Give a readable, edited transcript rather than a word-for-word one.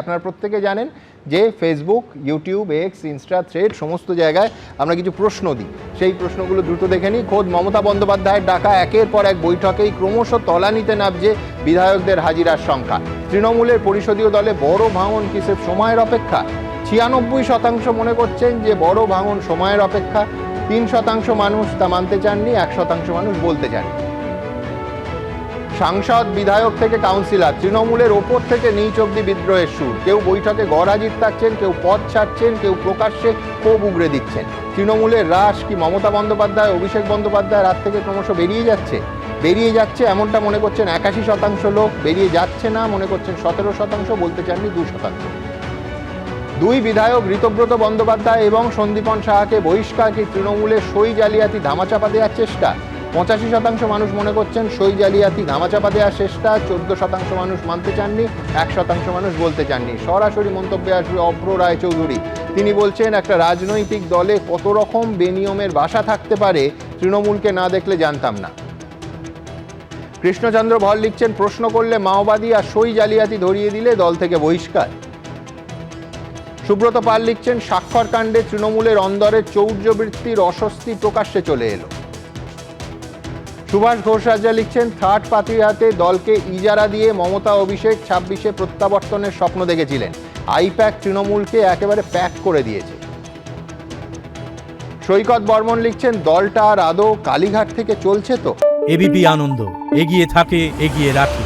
আপনারা প্রত্যেকে জানেন যে Facebook, YouTube, x, Insta, thread সমস্ত জায়গায় আমরা কিছু প্রশ্ন দিই। সেই প্রশ্নগুলো দ্রুত দেখে নিই। খোদ মমতা বন্দ্যোপাধ্যায়ের ডাকা একের পর এক বৈঠকেই ক্রমশ তলানিতে নামছে বিধায়কদের হাজিরার সংখ্যা। তৃণমূলের পরিষদীয় দলে বড় ভাঙন কি সির্ফ সময়ের অপেক্ষা? 96% মনে করছেন যে বড় ভাঙন সময়ের অপেক্ষা। 3% মানুষ তা মানতে চাননি, 1% মানুষ বলতে চাননি। সাংসদ, বিধায়ক থেকে কাউন্সিলর, তৃণমূলের ওপর থেকে নিচ অব্দি বিদ্রোহের সুর। কেউ বৈঠকে গড়াজিত থাকছেন, কেউ পদ ছাড়ছেন, কেউ প্রকাশ্যে ক্ষোভ উগড়ে দিচ্ছেন। তৃণমূলের রাশ কি মমতা বন্দ্যোপাধ্যায়, অভিষেক বন্দ্যোপাধ্যায়ের হাত থেকে ক্রমশ বেরিয়ে যাচ্ছে এমনটা মনে করছেন 81% লোক। বেরিয়ে যাচ্ছে না মনে করছেন 17%, বলতে চাননি 2%। দুই বিধায়ক ঋতব্রত বন্দ্যোপাধ্যায় এবং সন্দীপন সাহাকে বহিষ্কার কি তৃণমূলের সই জালিয়াতি ধামাচাপা দেওয়ার চেষ্টা? 85% মানুষ মনে করছেন সই জালিয়াতি ধামাচাপা দেওয়ার চেষ্টা। 14% মানুষ মানতে চাননি, 1% মানুষ বলতে চাননি। সরাসরি মন্তব্যে আসবে অভ্র রায়চৌধুরী। তিনি বলছেন, একটা রাজনৈতিক দলে কত রকম বেনিয়মের বাসা থাকতে পারে তৃণমূলকে না দেখলে জানতাম না। কৃষ্ণচন্দ্র ভর লিখছেন, প্রশ্ন করলে মাওবাদী আর সই জালিয়াতি ধরিয়ে দিলে দল থেকে বহিষ্কার। সুব্রত পাল লিখছেন, স্বাক্ষর কাণ্ডে তৃণমূলের অন্দরের চৌর্যবৃত্তির অস্বস্তি প্রকাশ্যে চলে এলো। সুভাষ ঘোষ রাজা লিখছেন, থার্ড পার্টির হাতে দলকে ইজারা দিয়ে মমতা অভিষেক 26-এ প্রত্যাবর্তনের স্বপ্ন দেখেছিলেন। আইপ্যাক তৃণমূলকে একেবারে প্যাক করে দিয়েছে। সৈকত বর্মন লিখছেন, দলটা আর আদৌ কালীঘাট থেকে চলছে তো? এবিপি আনন্দ, এগিয়ে থাকে, এগিয়ে রাখে।